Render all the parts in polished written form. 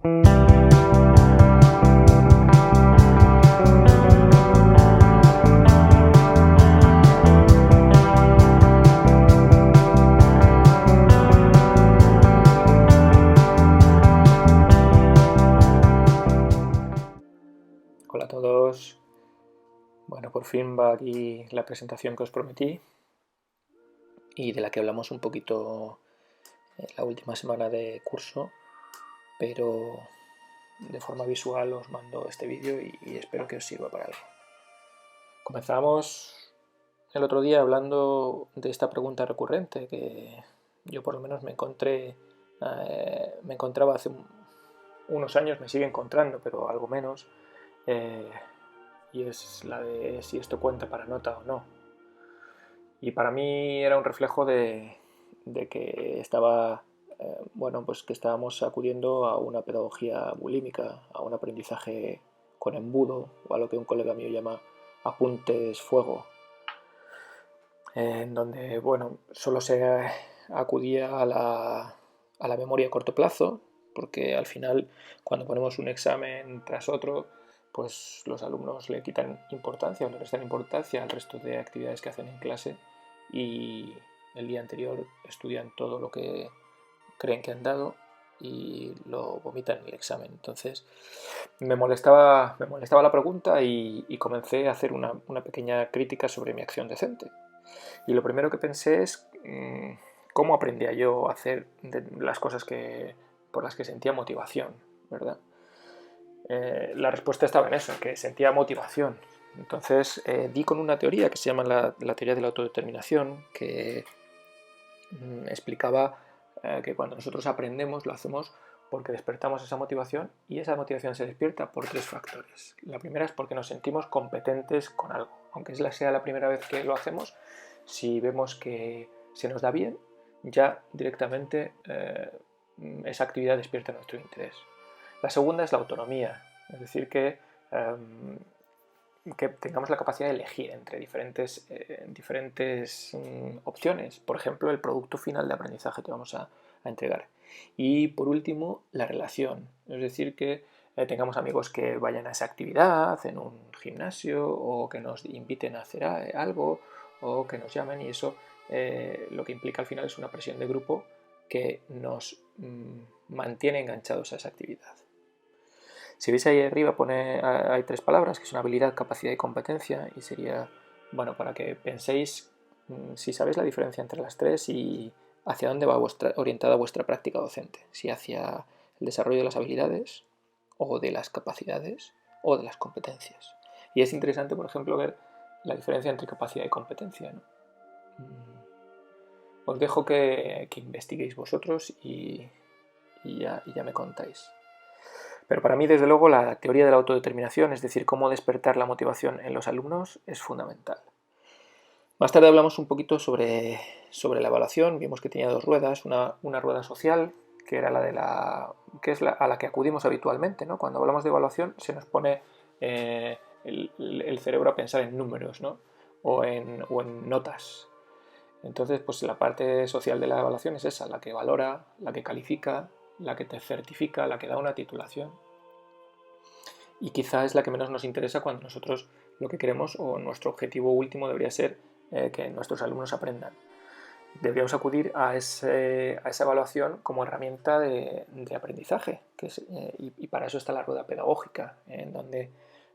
Hola a todos. Bueno, por fin va aquí la presentación que os prometí y de la que hablamos un poquito la última semana de curso, pero de forma visual os mando este vídeo y espero que os sirva para algo. Comenzamos el otro día hablando de esta pregunta recurrente que yo por lo menos me encontraba hace unos años, me sigue encontrando, pero algo menos, y es la de si esto cuenta para nota o no. Y para mí era un reflejo de que pues que estábamos acudiendo a una pedagogía bulímica, a un aprendizaje con embudo, o a lo que un colega mío llama apuntes fuego, en donde solo se acudía a la memoria a corto plazo, porque al final cuando ponemos un examen tras otro, pues los alumnos le quitan importancia o le restan importancia al resto de actividades que hacen en clase y el día anterior estudian todo lo que creen que han dado y lo vomitan en el examen. Entonces me molestaba la pregunta y comencé a hacer una pequeña crítica sobre mi acción docente. Y lo primero que pensé es cómo aprendía yo a hacer las cosas por las que sentía motivación, ¿verdad? La respuesta estaba en eso, que sentía motivación. Entonces di con una teoría que se llama la teoría de la autodeterminación, que explicaba que cuando nosotros aprendemos lo hacemos porque despertamos esa motivación y esa motivación se despierta por tres factores. La primera es porque nos sentimos competentes con algo. Aunque sea la primera vez que lo hacemos, si vemos que se nos da bien, ya directamente esa actividad despierta nuestro interés. La segunda es la autonomía, es decir, que tengamos la capacidad de elegir entre diferentes opciones, por ejemplo, el producto final de aprendizaje que vamos a entregar. Y por último, la relación, es decir, que tengamos amigos que vayan a esa actividad en un gimnasio o que nos inviten a hacer algo o que nos llamen, y eso lo que implica al final es una presión de grupo que nos mantiene enganchados a esa actividad. Si veis ahí arriba hay tres palabras que son habilidad, capacidad y competencia, y sería, para que penséis si sabéis la diferencia entre las tres y hacia dónde va orientada vuestra práctica docente, si hacia el desarrollo de las habilidades o de las capacidades o de las competencias. Y es interesante, por ejemplo, ver la diferencia entre capacidad y competencia, ¿no? Os dejo que investiguéis vosotros y ya me contáis. Pero para mí, desde luego, la teoría de la autodeterminación, es decir, cómo despertar la motivación en los alumnos, es fundamental. Más tarde hablamos un poquito sobre la evaluación. Vimos que tenía dos ruedas, una rueda social, que era a la que acudimos habitualmente, ¿no? Cuando hablamos de evaluación se nos pone el cerebro a pensar en números, ¿no? o en notas. Entonces, pues la parte social de la evaluación es esa, la que valora, la que califica, la que te certifica, la que da una titulación. Y quizá es la que menos nos interesa cuando nosotros lo que queremos o nuestro objetivo último debería ser que nuestros alumnos aprendan. Deberíamos acudir a esa evaluación como herramienta de aprendizaje, y para eso está la rueda pedagógica, en donde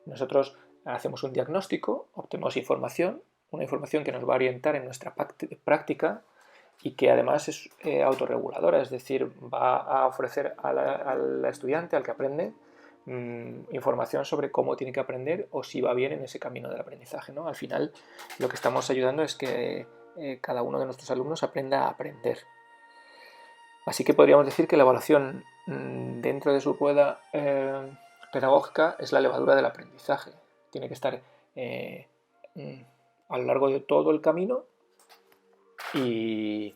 nosotros hacemos un diagnóstico, obtenemos información, una información que nos va a orientar en nuestra práctica y que además es autorreguladora, es decir, va a ofrecer al estudiante, al que aprende, información sobre cómo tiene que aprender o si va bien en ese camino del aprendizaje, ¿no? Al final lo que estamos ayudando es que cada uno de nuestros alumnos aprenda a aprender. Así que podríamos decir que la evaluación dentro de su rueda pedagógica es la levadura del aprendizaje. Tiene que estar a lo largo de todo el camino y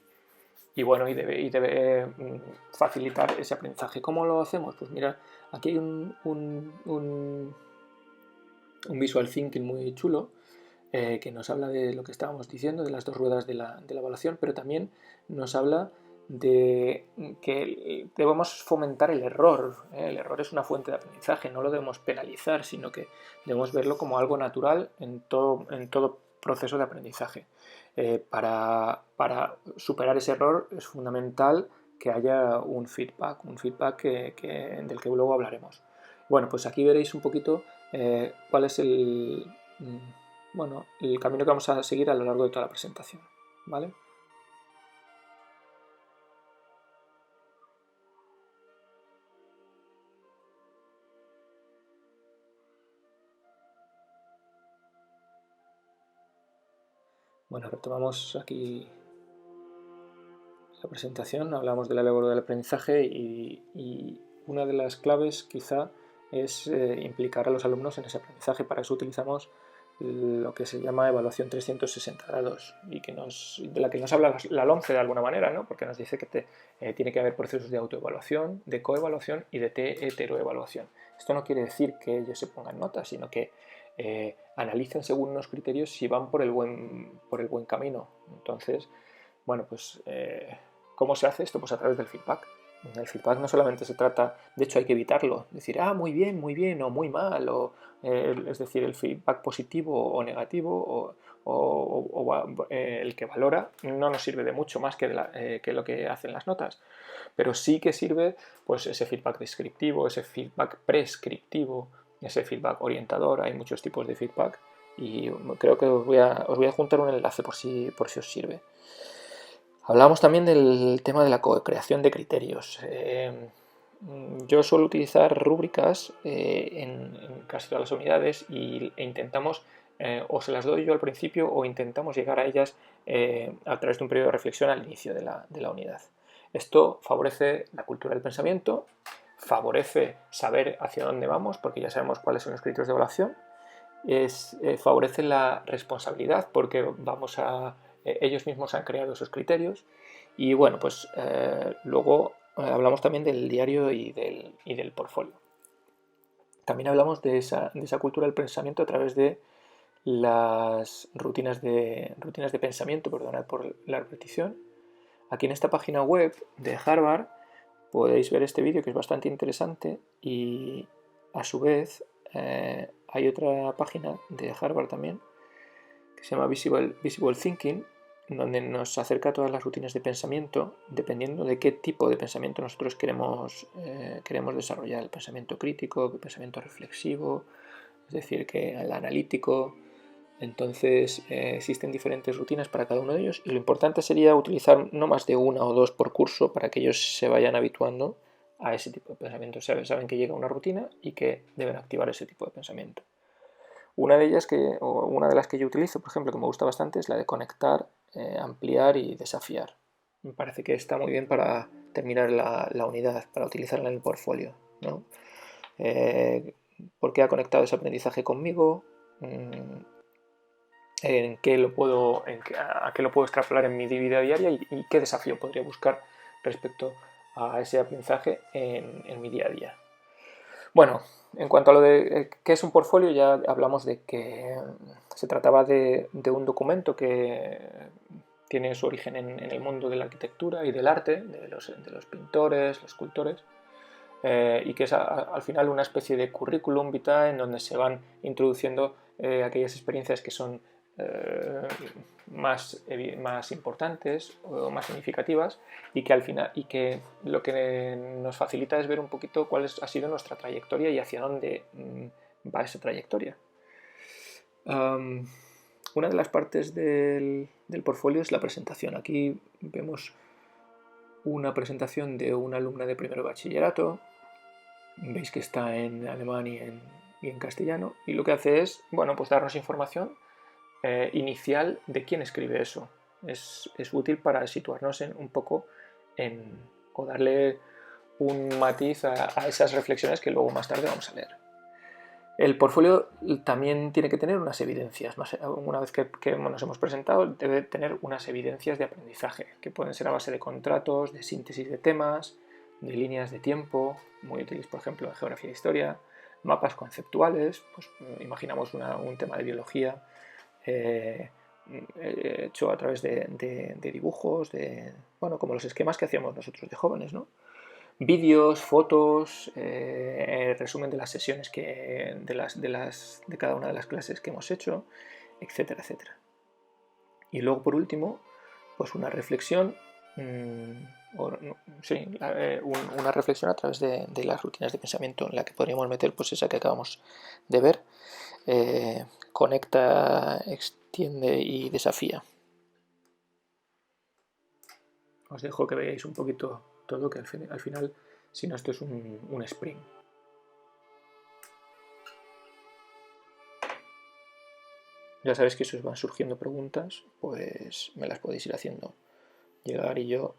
debe facilitar ese aprendizaje. ¿Cómo lo hacemos? Pues mira, aquí hay un visual thinking muy chulo que nos habla de lo que estábamos diciendo, de las dos ruedas de la evaluación, pero también nos habla de que debemos fomentar el error. El error es una fuente de aprendizaje, no lo debemos penalizar, sino que debemos verlo como algo natural en todo proceso de aprendizaje. Para superar ese error es fundamental que haya un feedback del que luego hablaremos. Bueno, pues aquí veréis un poquito cuál es el camino que vamos a seguir a lo largo de toda la presentación, ¿vale? Bueno, retomamos aquí la presentación, hablamos de la labor del aprendizaje y una de las claves quizá es implicar a los alumnos en ese aprendizaje. Para eso utilizamos lo que se llama evaluación 360 grados y de la que nos habla la LOMCE de alguna manera, ¿no? Porque nos dice que tiene que haber procesos de autoevaluación, de coevaluación y de heteroevaluación. Esto no quiere decir que ellos se pongan notas, sino que analicen según unos criterios si van por el buen camino. Entonces, bueno, pues ¿cómo se hace esto? Pues a través del feedback. El feedback no solamente se trata, de hecho hay que evitarlo, decir, muy bien, o muy mal, es decir, el feedback positivo o negativo, el que valora, no nos sirve de mucho más que lo que hacen las notas, pero sí que sirve pues ese feedback descriptivo, ese feedback prescriptivo, ese feedback orientador. Hay muchos tipos de feedback y creo que os voy a juntar un enlace por si os sirve. Hablamos también del tema de la co-creación de criterios. Yo suelo utilizar rúbricas en casi todas las unidades e intentamos, o se las doy yo al principio, o intentamos llegar a ellas a través de un periodo de reflexión al inicio de la unidad. Esto favorece la cultura del pensamiento, favorece saber hacia dónde vamos, porque ya sabemos cuáles son los criterios de evaluación, favorece la responsabilidad, porque ellos mismos han creado esos criterios. Y bueno, pues luego hablamos también del diario y del portfolio. También hablamos de esa cultura del pensamiento a través de las rutinas de pensamiento, perdonad por la repetición. Aquí en esta página web de Harvard podéis ver este vídeo que es bastante interesante y a su vez hay otra página de Harvard también que se llama Visible Thinking, donde nos acerca a todas las rutinas de pensamiento dependiendo de qué tipo de pensamiento nosotros queremos desarrollar. El pensamiento crítico, el pensamiento reflexivo, es decir, que el analítico. Entonces existen diferentes rutinas para cada uno de ellos y lo importante sería utilizar no más de una o dos por curso para que ellos se vayan habituando a ese tipo de pensamiento. Saben que llega una rutina y que deben activar ese tipo de pensamiento. Una de ellas una de las que yo utilizo, por ejemplo, que me gusta bastante, es la de conectar, ampliar y desafiar. Me parece que está muy bien para terminar la unidad, para utilizarla en el portfolio, ¿no? ¿Por qué ha conectado ese aprendizaje conmigo? ¿A qué lo puedo extrapolar en mi vida diaria y qué desafío podría buscar respecto a ese aprendizaje en mi día a día? Bueno, en cuanto a lo de qué es un portfolio, ya hablamos de que se trataba de un documento que tiene su origen en el mundo de la arquitectura y del arte, de los pintores, los escultores, y que es al final una especie de currículum vitae en donde se van introduciendo aquellas experiencias que son más importantes o más significativas y que al final lo que nos facilita es ver un poquito cuál ha sido nuestra trayectoria y hacia dónde va esa trayectoria. Una de las partes del portfolio es la presentación. Aquí vemos una presentación de una alumna de primero de bachillerato. Veis que está en alemán y en castellano, y lo que hace es, bueno, pues darnos información inicial de quién escribe eso. Es útil para situarnos un poco o darle un matiz a esas reflexiones que luego más tarde vamos a leer. El portfolio también tiene que tener unas evidencias. Una vez que nos hemos presentado, debe tener unas evidencias de aprendizaje, que pueden ser a base de contratos, de síntesis de temas, de líneas de tiempo, muy útiles, por ejemplo, en geografía e historia, mapas conceptuales, pues imaginamos un tema de biología, hecho a través de dibujos, bueno, como los esquemas que hacíamos nosotros de jóvenes, ¿no? Vídeos, fotos, resumen de las sesiones de cada una de las clases que hemos hecho, etcétera, etcétera. Y luego, por último, pues una reflexión, una reflexión a través de las rutinas de pensamiento en la que podríamos meter pues esa que acabamos de ver, conecta, extiende y desafía. Os dejo que veáis un poquito todo, que al final, si no, esto es un sprint. Ya sabéis que si os van surgiendo preguntas, pues me las podéis ir haciendo llegar y yo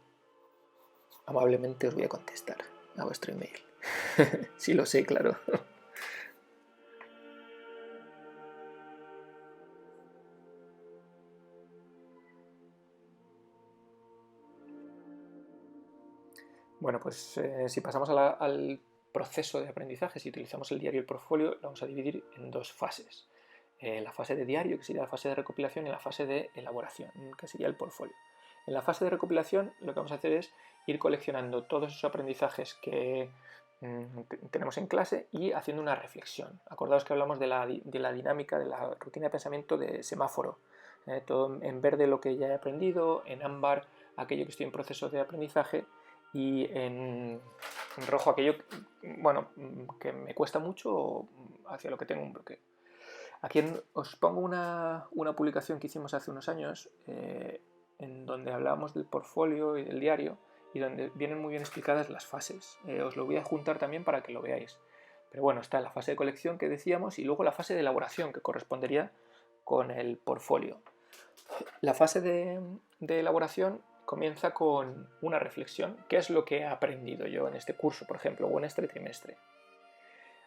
amablemente os voy a contestar a vuestro email. Si lo sé, claro. Bueno, pues si pasamos al proceso de aprendizaje, si utilizamos el diario y el portfolio, lo vamos a dividir en dos fases. La fase de diario, que sería la fase de recopilación, y la fase de elaboración, que sería el portfolio. En la fase de recopilación lo que vamos a hacer es ir coleccionando todos esos aprendizajes que tenemos en clase y haciendo una reflexión. Acordaos que hablamos de la dinámica, de la rutina de pensamiento de semáforo. Todo en verde lo que ya he aprendido, en ámbar aquello que estoy en proceso de aprendizaje y en rojo aquello bueno, que me cuesta mucho o hacia lo que tengo un bloqueo. Aquí os pongo una publicación que hicimos hace unos años en donde hablábamos del portfolio y del diario y donde vienen muy bien explicadas las fases. Os lo voy a juntar también para que lo veáis. Pero bueno, está la fase de colección que decíamos y luego la fase de elaboración que correspondería con el portfolio. La fase de elaboración comienza con una reflexión. ¿Qué es lo que he aprendido yo en este curso, por ejemplo, o en este trimestre?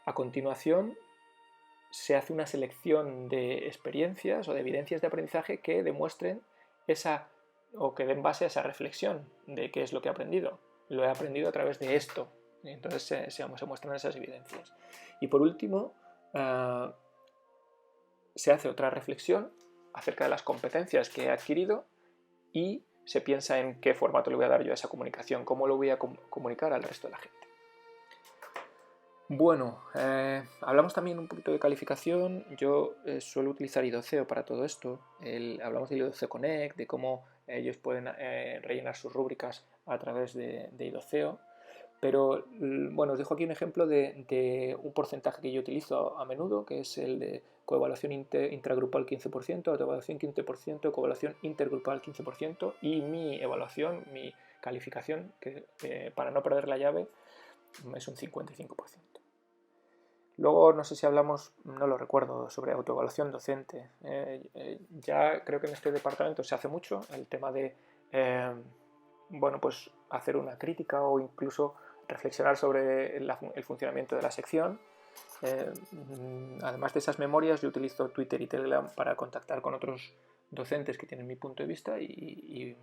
A continuación, se hace una selección de experiencias o de evidencias de aprendizaje que demuestren o que den base a esa reflexión de qué es lo que he aprendido. Lo he aprendido a través de esto. Y entonces se muestran esas evidencias. Y por último, se hace otra reflexión acerca de las competencias que he adquirido y se piensa en qué formato le voy a dar yo a esa comunicación, cómo lo voy a comunicar al resto de la gente. Bueno, hablamos también un poquito de calificación. Yo suelo utilizar Idoceo para todo esto. Hablamos de Idoceo Connect, de cómo ellos pueden rellenar sus rúbricas a través de Idoceo. Pero bueno, os dejo aquí un ejemplo de un porcentaje que yo utilizo a menudo, que es el de coevaluación intragrupal 15%, autoevaluación 15%, coevaluación intergrupal 15% y mi evaluación, mi calificación, que para no perder la llave, es un 55%. Luego, no sé si hablamos, no lo recuerdo, sobre autoevaluación docente. Ya creo que en este departamento se hace mucho el tema de, bueno, pues hacer una crítica o incluso reflexionar sobre el funcionamiento de la sección. Además de esas memorias, yo utilizo Twitter y Telegram para contactar con otros docentes que tienen mi punto de vista y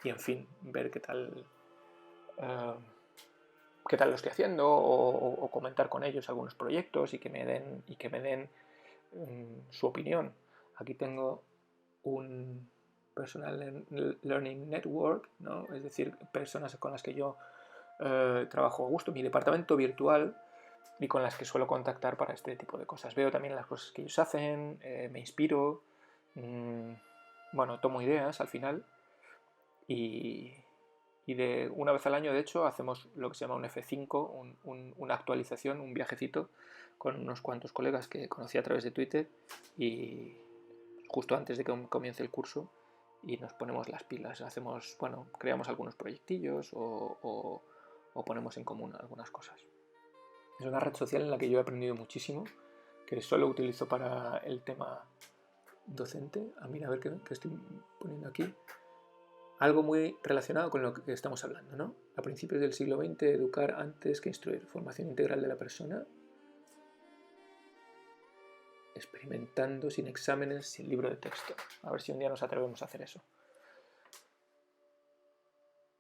en fin, ver qué tal lo estoy haciendo o comentar con ellos algunos proyectos y que me den su opinión. Aquí tengo un Personal Learning Network, ¿no? Es decir, personas con las que yo trabajo a gusto, mi departamento virtual y con las que suelo contactar para este tipo de cosas. Veo también las cosas que ellos hacen, me inspiro, bueno, tomo ideas al final y de una vez al año, de hecho, hacemos lo que se llama un F5, una actualización, un viajecito con unos cuantos colegas que conocí a través de Twitter y justo antes de que comience el curso y nos ponemos las pilas. Hacemos, bueno, creamos algunos proyectillos o ponemos en común algunas cosas. Es una red social en la que yo he aprendido muchísimo, que solo utilizo para el tema docente. Mira, a ver qué estoy poniendo aquí. Algo muy relacionado con lo que estamos hablando, ¿no? A principios del siglo XX, educar antes que instruir, formación integral de la persona, experimentando sin exámenes, sin libro de texto. A ver si un día nos atrevemos a hacer eso.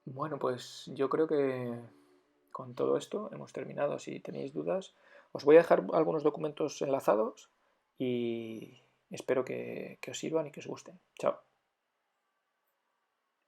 Bueno, pues yo creo que con todo esto hemos terminado. Si tenéis dudas, os voy a dejar algunos documentos enlazados y Espero que os sirvan y que os gusten. Chao.